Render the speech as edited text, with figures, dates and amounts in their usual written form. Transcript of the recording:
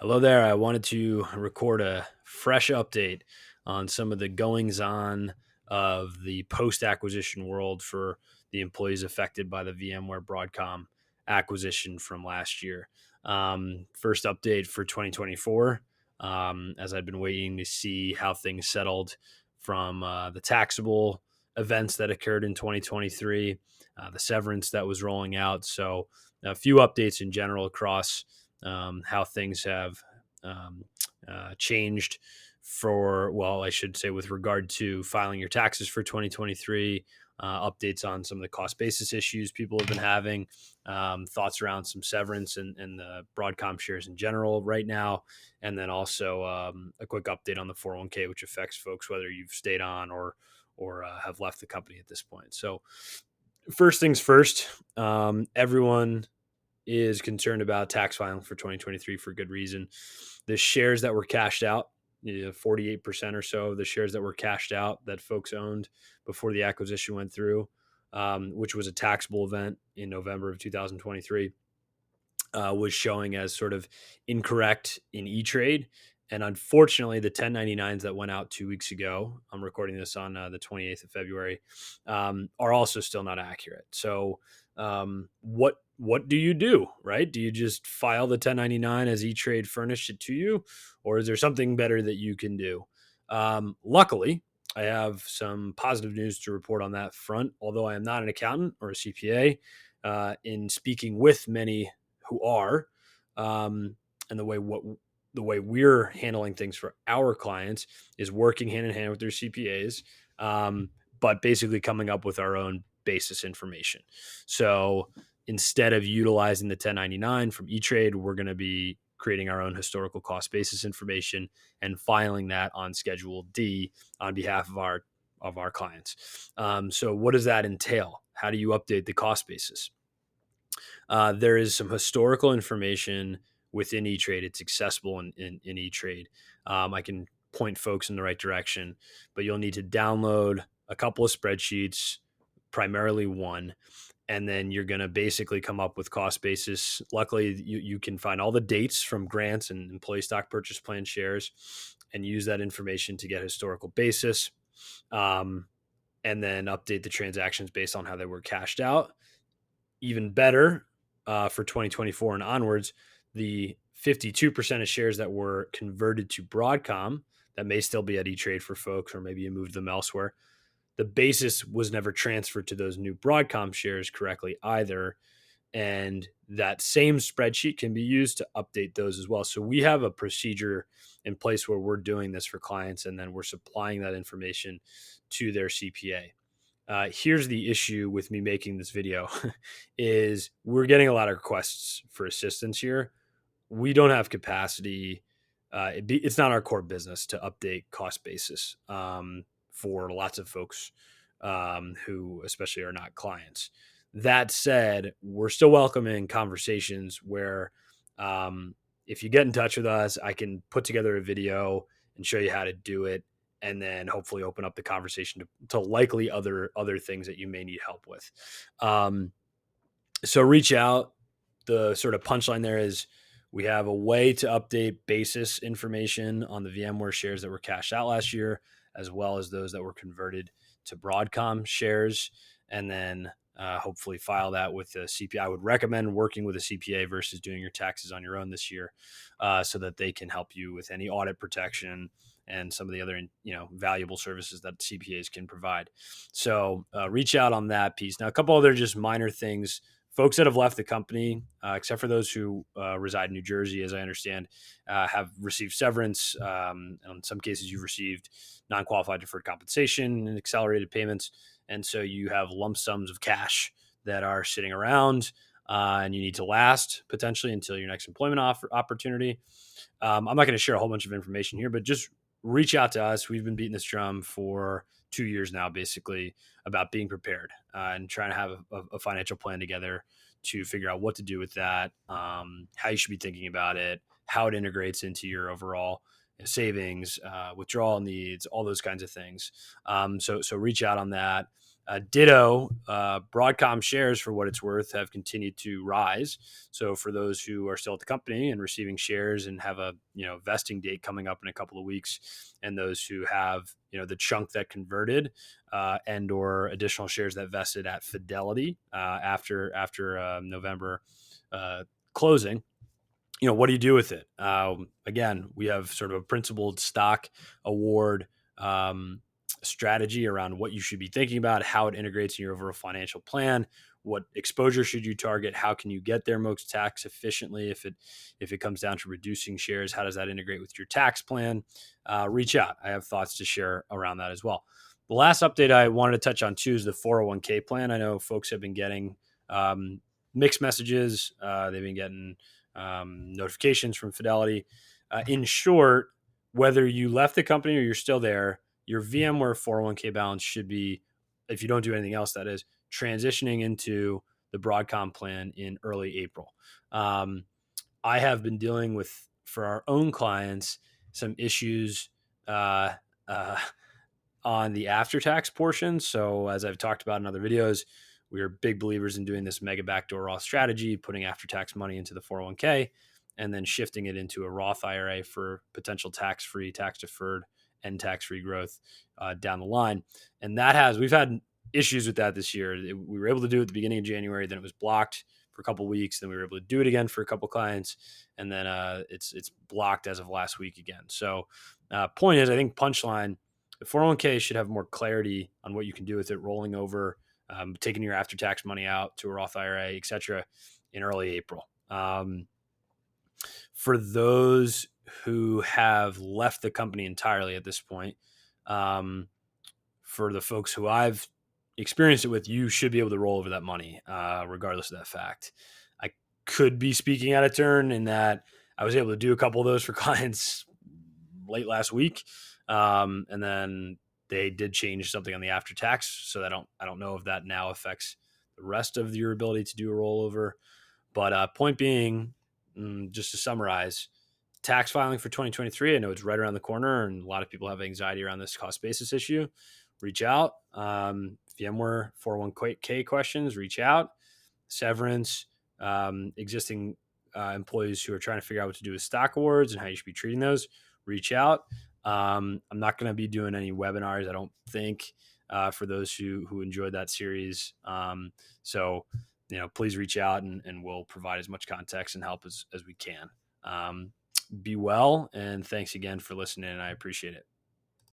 Hello there. I wanted to record a fresh update on some of the goings on of the post acquisition world for the employees affected by the VMware Broadcom acquisition from last year. First update for 2024, as I've been waiting to see how things settled from the taxable events that occurred in 2023, the severance that was rolling out. So, a few updates in general across how things have um, changed well, I should say, with regard to filing your taxes for 2023, updates on some of the cost basis issues people have been having, thoughts around some severance and the Broadcom shares in general right now, and then also a quick update on the 401k, which affects folks whether you've stayed on or have left the company at this point. So, first things first, everyone is concerned about tax filing for 2023 for good reason. The shares that were cashed out, 48% or so of the shares that were cashed out that folks owned before the acquisition went through, which was a taxable event in November of 2023, was showing as sort of incorrect in E-Trade. And unfortunately, the 1099s that went out 2 weeks ago, I'm recording this on the 28th of February, are also still not accurate. So, what do you do, right? Do you just file the 1099 as E-Trade furnished it to you, or is there something better that you can do? Luckily, I have some positive news to report on that front. Although I am not an accountant or a CPA, in speaking with many who are, and the way we're handling things for our clients is working hand in hand with their CPAs, but basically coming up with our own basis information. So instead of utilizing the 1099 from E-Trade, we're going to be creating our own historical cost basis information and filing that on Schedule D on behalf of our clients. So what does that entail? How do you update the cost basis? There is some historical information within E-Trade. It's accessible in E-Trade. I can point folks in the right direction, but you'll need to download a couple of spreadsheets, primarily one, and then you're going to basically come up with cost basis. Luckily, you can find all the dates from grants and employee stock purchase plan shares and use that information to get historical basis, and then update the transactions based on how they were cashed out. Even better, for 2024 and onwards, the 52% of shares that were converted to Broadcom that may still be at E-Trade for folks, or maybe you moved them elsewhere. The basis was never transferred to those new Broadcom shares correctly either. And that same spreadsheet can be used to update those as well. So we have a procedure in place where we're doing this for clients, and then we're supplying that information to their CPA. Here's the issue with me making this video is we're getting a lot of requests for assistance here. We don't have capacity. It's not our core business to update cost basis, for lots of folks, who especially are not clients. That said, we're still welcoming conversations where, if you get in touch with us, I can put together a video and show you how to do it, and then hopefully open up the conversation to likely other things that you may need help with. Um, so reach out. The sort of punchline there is we have a way to update basis information on the VMware shares that were cashed out last year, as well as those that were converted to Broadcom shares, and then hopefully file that with a CPA. I would recommend working with a CPA versus doing your taxes on your own this year, so that they can help you with any audit protection and some of the other valuable services that CPAs can provide. So reach out on that piece. Now, a couple other just minor things. Folks that have left the company, except for those who reside in New Jersey, as I understand, have received severance. In some cases, you've received non-qualified deferred compensation and accelerated payments. And so you have lump sums of cash that are sitting around, and you need to last potentially until your next employment opportunity. I'm not going to share a whole bunch of information here, but just reach out to us. We've been beating this drum for 2 years now, basically, about being prepared, and trying to have a financial plan together to figure out what to do with that, how you should be thinking about it, how it integrates into your overall savings, withdrawal needs, all those kinds of things. So reach out on that. Ditto, Broadcom shares, for what it's worth, have continued to rise. So for those who are still at the company and receiving shares and have a vesting date coming up in a couple of weeks, and those who have the chunk that converted and or additional shares that vested at Fidelity after November closing, what do you do with it? Again, we have sort of a principled stock award strategy around what you should be thinking about, how it integrates in your overall financial plan, what exposure should you target, how can you get there most tax efficiently if it comes down to reducing shares, how does that integrate with your tax plan? Reach out. I have thoughts to share around that as well. The last update I wanted to touch on too is the 401k plan. I know folks have been getting mixed messages. They've been getting notifications from Fidelity. In short, whether you left the company or you're still there, your VMware 401k balance should be, if you don't do anything else, that is, transitioning into the Broadcom plan in early April. I have been dealing with, for our own clients, some issues on the after-tax portion. So as I've talked about in other videos, we are big believers in doing this mega backdoor Roth strategy, putting after-tax money into the 401k and then shifting it into a Roth IRA for potential tax-free, tax-deferred, and tax-free growth down the line. And we've had issues with that this year. We were able to do it at the beginning of January, then it was blocked for a couple of weeks. Then we were able to do it again for a couple of clients, and then it's blocked as of last week again. So point is, I think punchline, the 401k should have more clarity on what you can do with it, rolling over, taking your after-tax money out to a Roth IRA, et cetera, in early April. For those who have left the company entirely at this point, for the folks who I've experienced it with, you should be able to roll over that money, regardless of that fact. I could be speaking out of turn in that I was able to do a couple of those for clients late last week. And then they did change something on the after tax. So I don't know if that now affects the rest of your ability to do a rollover. But point being, just to summarize, tax filing for 2023, I know it's right around the corner and a lot of people have anxiety around this cost basis issue. Reach out. VMware 401k questions, reach out. Severance, existing employees who are trying to figure out what to do with stock awards and how you should be treating those, reach out. I'm not going to be doing any webinars, I don't think, for those who enjoyed that series. So, please reach out and we'll provide as much context and help as we can. Be well, and thanks again for listening. I appreciate it.